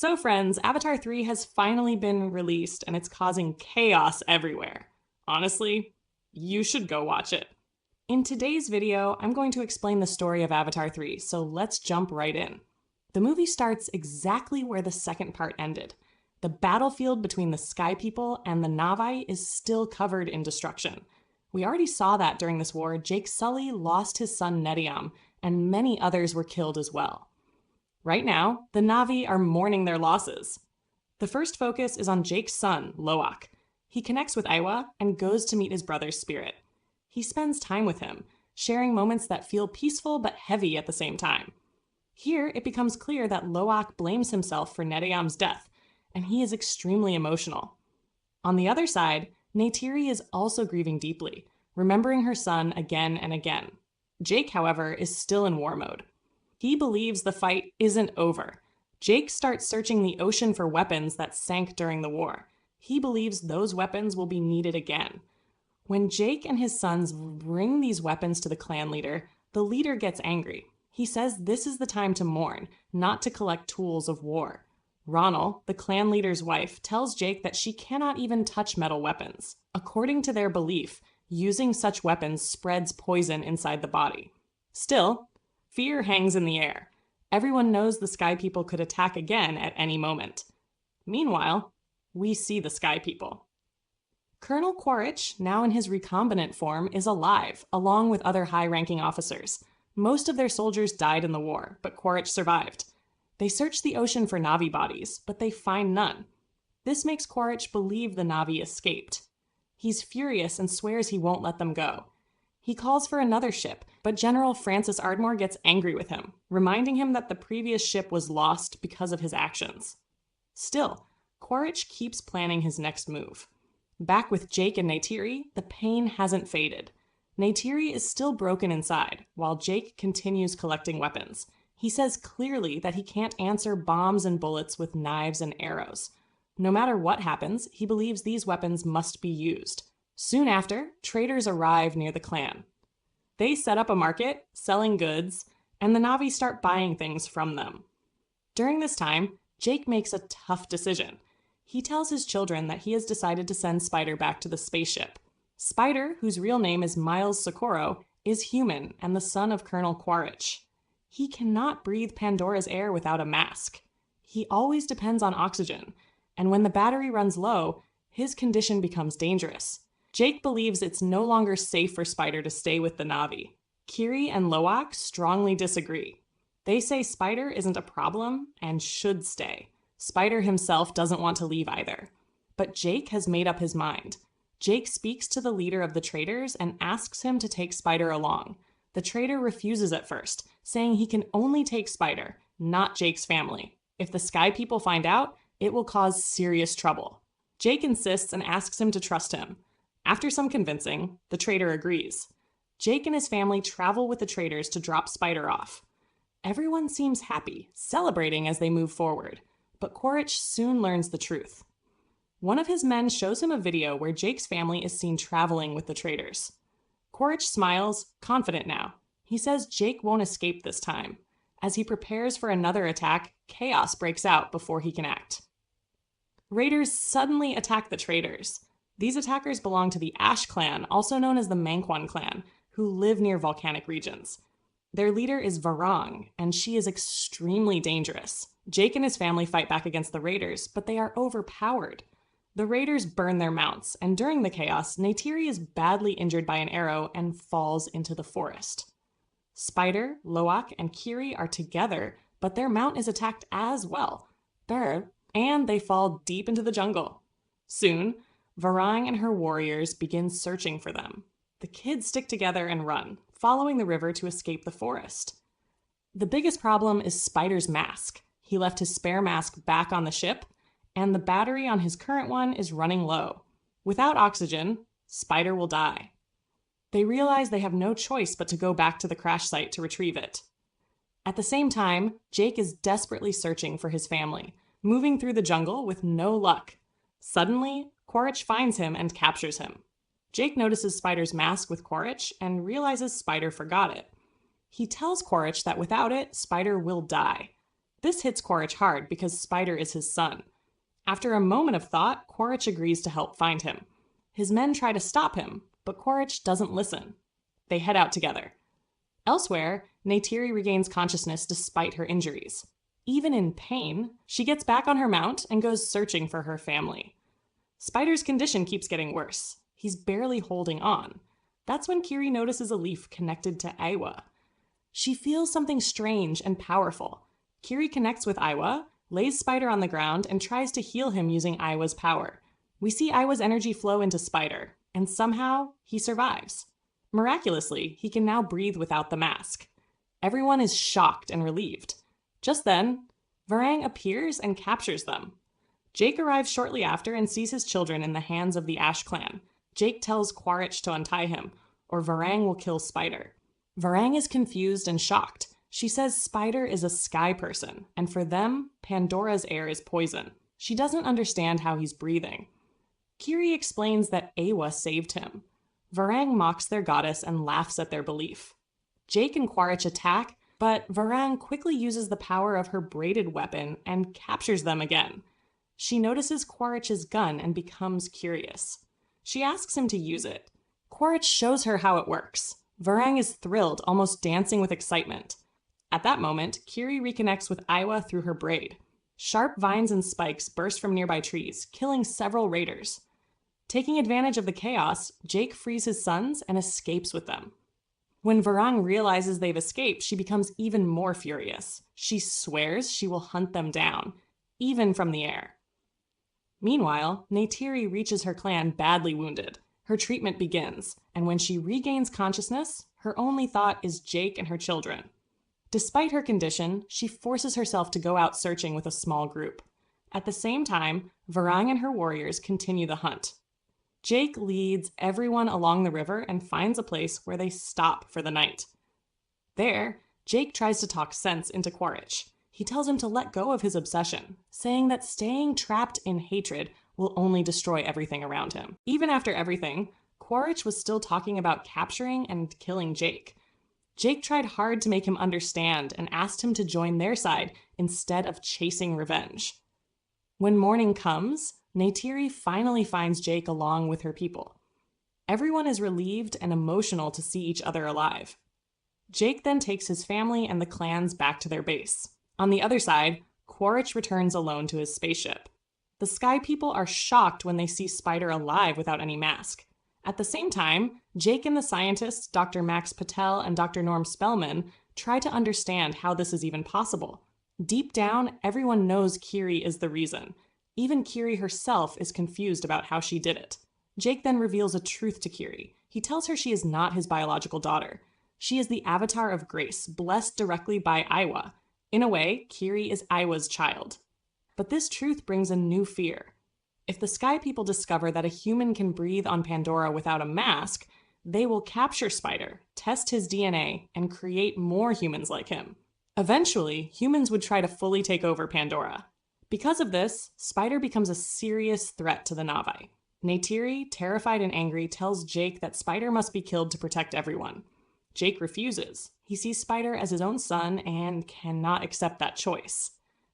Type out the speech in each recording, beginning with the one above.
So friends, Avatar 3 has finally been released and it's causing chaos everywhere. Honestly, you should go watch it. In today's video, I'm going to explain the story of Avatar 3, so let's jump right in. The movie starts exactly where the second part ended. The battlefield between the Sky People and the Na'vi is still covered in destruction. We already saw that during this war, Sully lost his son Neteyam, and many others were killed as well. Right now, the Na'vi are mourning their losses. The first focus is on Jake's son, Loak. He connects with Eywa and goes to meet his brother's spirit. He spends time with him, sharing moments that feel peaceful but heavy at the same time. Here, it becomes clear that Loak blames himself for Neteyam's death, and he is extremely emotional. On the other side, Neytiri is also grieving deeply, remembering her son again and again. Jake, however, is still in war mode. He believes the fight isn't over. Jake starts searching the ocean for weapons that sank during the war. He believes those weapons will be needed again. When Jake and his sons bring these weapons to the leader gets angry. He says this is the time to mourn, not to collect tools of war. Ronal, the clan leader's wife, tells Jake that she cannot even touch metal weapons. According to their belief, using such weapons spreads poison inside the body. Still, fear hangs in the air. Everyone knows the Sky People could attack again at any moment. Meanwhile, we see the Sky People. Colonel Quaritch, now in his recombinant form, is alive, along with other high-ranking officers. Most of their soldiers died in the war, but Quaritch survived. They search the ocean for Na'vi bodies, but they find none. This makes Quaritch believe the Na'vi escaped. He's furious and swears he won't let them go. He calls for another ship, but General Francis Ardmore gets angry with him, reminding him that the previous ship was lost because of his actions. Still, Quaritch keeps planning his next move. Back with Jake and Neytiri, the pain hasn't faded. Neytiri is still broken inside, while Jake continues collecting weapons. He says clearly that he can't answer bombs and bullets with knives and arrows. No matter what happens, he believes these weapons must be used. Soon after, traders arrive near the clan. They set up a market, selling goods, and the Na'vi start buying things from them. During this time, Jake makes a tough decision. He tells his children that he has decided to send Spider back to the spaceship. Spider, whose real name is Miles Socorro, is human and the son of Colonel Quaritch. He cannot breathe Pandora's air without a mask. He always depends on oxygen, and when the battery runs low, his condition becomes dangerous. Jake believes it's no longer safe for Spider to stay with the Na'vi. Kiri and Loak strongly disagree. They say Spider isn't a problem and should stay. Spider himself doesn't want to leave either. But Jake has made up his mind. Jake speaks to the leader of the traders and asks him to take Spider along. The trader refuses at first, saying he can only take Spider, not Jake's family. If the Sky People find out, it will cause serious trouble. Jake insists and asks him to trust him. After some convincing, the trader agrees. Jake and his family travel with the traders to drop Spider off. Everyone seems happy, celebrating as they move forward, but Quaritch soon learns the truth. One of his men shows him a video where Jake's family is seen traveling with the traders. Quaritch smiles, confident now. He says Jake won't escape this time. As he prepares for another attack, chaos breaks out before he can act. Raiders suddenly attack the traders. These attackers belong to the Ash clan, also known as the Mangkwan clan, who live near volcanic regions. Their leader is Varang, and she is extremely dangerous. Jake and his family fight back against the raiders, but they are overpowered. The raiders burn their mounts, and during the chaos, Neytiri is badly injured by an arrow and falls into the forest. Spider, Loak, and Kiri are together, but their mount is attacked as well. And they fall deep into the jungle. Soon, Varang and her warriors begin searching for them. The kids stick together and run, following the river to escape the forest. The biggest problem is Spider's mask. He left his spare mask back on the ship, and the battery on his current one is running low. Without oxygen, Spider will die. They realize they have no choice but to go back to the crash site to retrieve it. At the same time, Jake is desperately searching for his family, moving through the jungle with no luck. Suddenly, Quaritch finds him and captures him. Jake notices Spider's mask with Quaritch and realizes Spider forgot it. He tells Quaritch that without it, Spider will die. This hits Quaritch hard because Spider is his son. After a moment of thought, Quaritch agrees to help find him. His men try to stop him, but Quaritch doesn't listen. They head out together. Elsewhere, Neytiri regains consciousness despite her injuries. Even in pain, she gets back on her mount and goes searching for her family. Spider's condition keeps getting worse. He's barely holding on. That's when Kiri notices a leaf connected to Eywa. She feels something strange and powerful. Kiri connects with Eywa, lays Spider on the ground, and tries to heal him using Eywa's power. We see Eywa's energy flow into Spider, and somehow he survives. Miraculously, he can now breathe without the mask. Everyone is shocked and relieved. Just then, Varang appears and captures them. Jake arrives shortly after and sees his children in the hands of the Ash clan. Jake tells Quaritch to untie him, or Varang will kill Spider. Varang is confused and shocked. She says Spider is a sky person, and for them, Pandora's air is poison. She doesn't understand how he's breathing. Kiri explains that Eywa saved him. Varang mocks their goddess and laughs at their belief. Jake and Quaritch attack, but Varang quickly uses the power of her braided weapon and captures them again. She notices Quaritch's gun and becomes curious. She asks him to use it. Quaritch shows her how it works. Varang is thrilled, almost dancing with excitement. At that moment, Kiri reconnects with Eywa through her braid. Sharp vines and spikes burst from nearby trees, killing several raiders. Taking advantage of the chaos, Jake frees his sons and escapes with them. When Varang realizes they've escaped, she becomes even more furious. She swears she will hunt them down, even from the air. Meanwhile, Neytiri reaches her clan badly wounded. Her treatment begins, and when she regains consciousness, her only thought is Jake and her children. Despite her condition, she forces herself to go out searching with a small group. At the same time, Varang and her warriors continue the hunt. Jake leads everyone along the river and finds a place where they stop for the night. There, Jake tries to talk sense into Quaritch. He tells him to let go of his obsession, saying that staying trapped in hatred will only destroy everything around him. Even after everything, Quaritch was still talking about capturing and killing Jake. Jake tried hard to make him understand and asked him to join their side instead of chasing revenge. When morning comes, Neytiri finally finds Jake along with her people. Everyone is relieved and emotional to see each other alive. Jake then takes his family and the clans back to their base. On the other side, Quaritch returns alone to his spaceship. The Sky People are shocked when they see Spider alive without any mask. At the same time, Jake and the scientists, Dr. Max Patel and Dr. Norm Spellman, try to understand how this is even possible. Deep down, everyone knows Kiri is the reason. Even Kiri herself is confused about how she did it. Jake then reveals a truth to Kiri. He tells her she is not his biological daughter. She is the avatar of grace, blessed directly by Eywa. In a way, Kiri is Eywa's child. But this truth brings a new fear. If the Sky People discover that a human can breathe on Pandora without a mask, they will capture Spider, test his DNA, and create more humans like him. Eventually, humans would try to fully take over Pandora. Because of this, Spider becomes a serious threat to the Na'vi. Neytiri, terrified and angry, tells Jake that Spider must be killed to protect everyone. Jake refuses. He sees Spider as his own son and cannot accept that choice.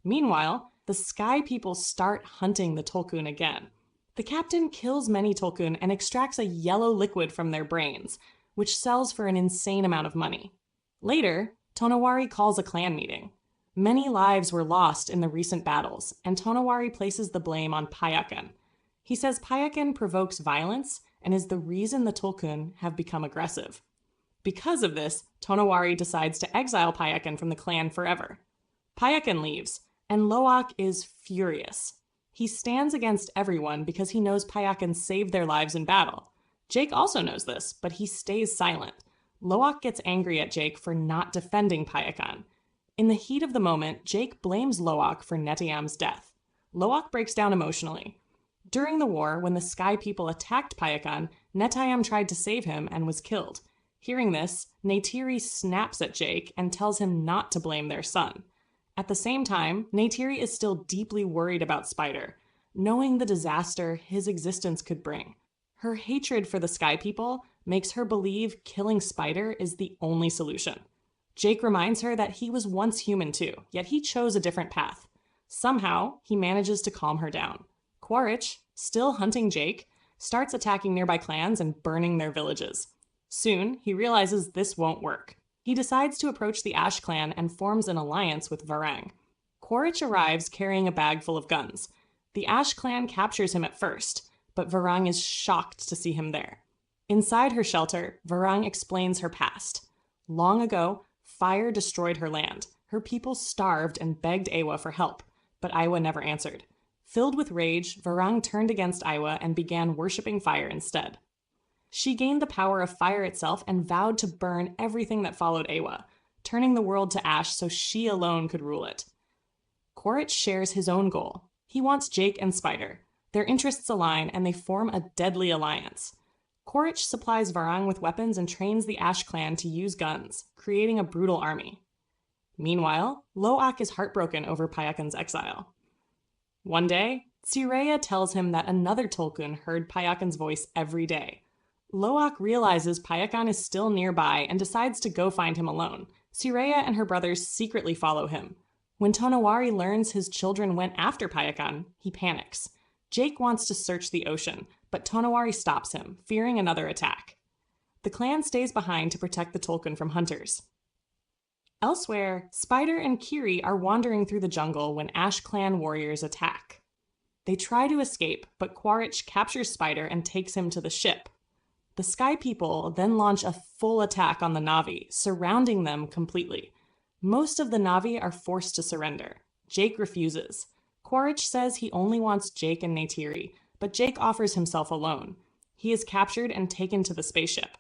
Meanwhile, the Sky People start hunting the Tulkun again. The captain kills many Tulkun and extracts a yellow liquid from their brains, which sells for an insane amount of money. Later, Tonowari calls a clan meeting. Many lives were lost in the recent battles, and Tonowari places the blame on Payakan. He says Payakan provokes violence and is the reason the Tulkun have become aggressive. Because of this, Tonowari decides to exile Payakan from the clan forever. Payakan leaves, and Loak is furious. He stands against everyone because he knows Payakan saved their lives in battle. Jake also knows this, but he stays silent. Loak gets angry at Jake for not defending Payakan. In the heat of the moment, Jake blames Loak for Neteyam's death. Loak breaks down emotionally. During the war, when the Sky People attacked Payakan, Neteyam tried to save him and was killed. Hearing this, Neytiri snaps at Jake and tells him not to blame their son. At the same time, Neytiri is still deeply worried about Spider, knowing the disaster his existence could bring. Her hatred for the Sky People makes her believe killing Spider is the only solution. Jake reminds her that he was once human too, yet he chose a different path. Somehow, he manages to calm her down. Quaritch, still hunting Jake, starts attacking nearby clans and burning their villages. Soon, he realizes this won't work. He decides to approach the Ash clan and forms an alliance with Varang. Quaritch arrives carrying a bag full of guns. The Ash clan captures him at first, but Varang is shocked to see him there. Inside her shelter, Varang explains her past. Long ago, fire destroyed her land. Her people starved and begged Eywa for help, but Eywa never answered. Filled with rage, Varang turned against Eywa and began worshipping fire instead. She gained the power of fire itself and vowed to burn everything that followed Eywa, turning the world to ash so she alone could rule it. Quaritch shares his own goal. He wants Jake and Spider. Their interests align and they form a deadly alliance. Quaritch supplies Varang with weapons and trains the Ash clan to use guns, creating a brutal army. Meanwhile, Loak is heartbroken over Payakan's exile. One day, Tsireya tells him that another Tulkun heard Payakan's voice every day. Loak realizes Payakan is still nearby and decides to go find him alone. Tsireya and her brothers secretly follow him. When Tonowari learns his children went after Payakan, he panics. Jake wants to search the ocean, but Tonowari stops him, fearing another attack. The clan stays behind to protect the Tulkun from hunters. Elsewhere, Spider and Kiri are wandering through the jungle when Ash clan warriors attack. They try to escape, but Quaritch captures Spider and takes him to the ship. The Sky People then launch a full attack on the Na'vi, surrounding them completely. Most of the Na'vi are forced to surrender. Jake refuses. Quaritch says he only wants Jake and Neytiri, but Jake offers himself alone. He is captured and taken to the spaceship.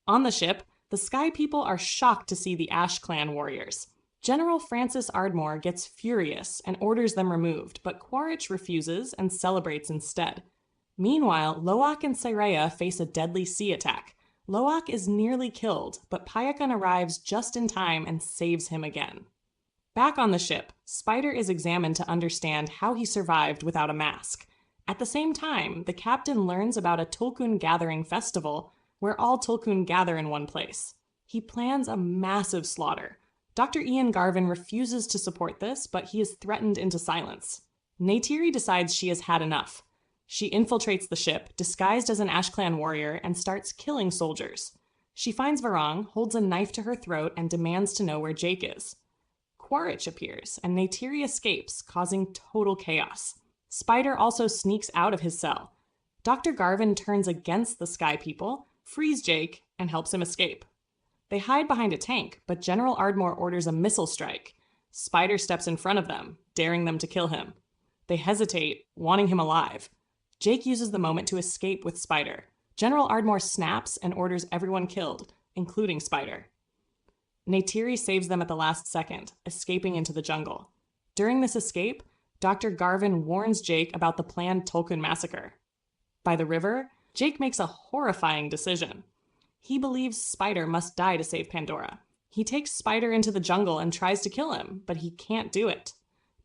On the ship, the Sky People are shocked to see the Ash clan warriors. General Francis Ardmore gets furious and orders them removed, but Quaritch refuses and celebrates instead. Meanwhile, Loak and Tsireya face a deadly sea attack. Loak is nearly killed, but Payakan arrives just in time and saves him again. Back on the ship, Spider is examined to understand how he survived without a mask. At the same time, the captain learns about a Tulkun gathering festival where all Tulkun gather in one place. He plans a massive slaughter. Dr. Ian Garvin refuses to support this, but he is threatened into silence. Neytiri decides she has had enough. She infiltrates the ship, disguised as an Ash clan warrior, and starts killing soldiers. She finds Varang, holds a knife to her throat, and demands to know where Jake is. Quaritch appears, and Neytiri escapes, causing total chaos. Spider also sneaks out of his cell. Dr. Garvin turns against the Sky People, frees Jake, and helps him escape. They hide behind a tank, but General Ardmore orders a missile strike. Spider steps in front of them, daring them to kill him. They hesitate, wanting him alive. Jake uses the moment to escape with Spider. General Ardmore snaps and orders everyone killed, including Spider. Neytiri saves them at the last second, escaping into the jungle. During this escape, Dr. Garvin warns Jake about the planned Tulkun massacre. By the river, Jake makes a horrifying decision. He believes Spider must die to save Pandora. He takes Spider into the jungle and tries to kill him, but he can't do it.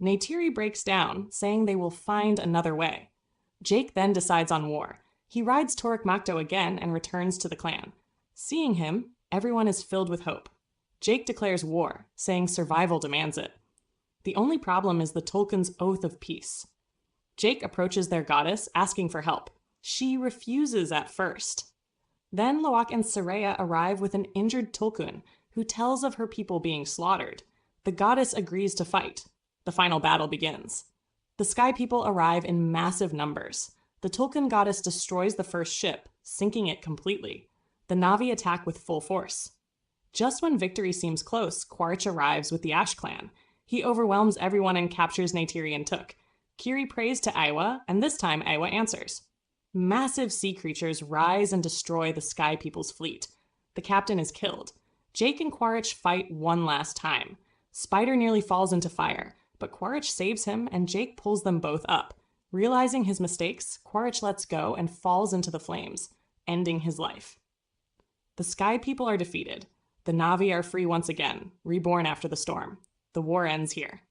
Neytiri breaks down, saying they will find another way. Jake then decides on war. He rides Toruk Makto again and returns to the clan. Seeing him, everyone is filled with hope. Jake declares war, saying survival demands it. The only problem is the Tulkun's oath of peace. Jake approaches their goddess, asking for help. She refuses at first. Then Loak and Tsireya arrive with an injured Tulkun, who tells of her people being slaughtered. The goddess agrees to fight. The final battle begins. The Sky People arrive in massive numbers. The Tulkun goddess destroys the first ship, sinking it completely. The Na'vi attack with full force. Just when victory seems close, Quaritch arrives with the Ash clan. He overwhelms everyone and captures Neytiri and Took. Kiri prays to Eywa, and this time Eywa answers. Massive sea creatures rise and destroy the Sky People's fleet. The captain is killed. Jake and Quaritch fight one last time. Spider nearly falls into fire, but Quaritch saves him and Jake pulls them both up. Realizing his mistakes, Quaritch lets go and falls into the flames, ending his life. The Sky People are defeated. The Na'vi are free once again, reborn after the storm. The war ends here.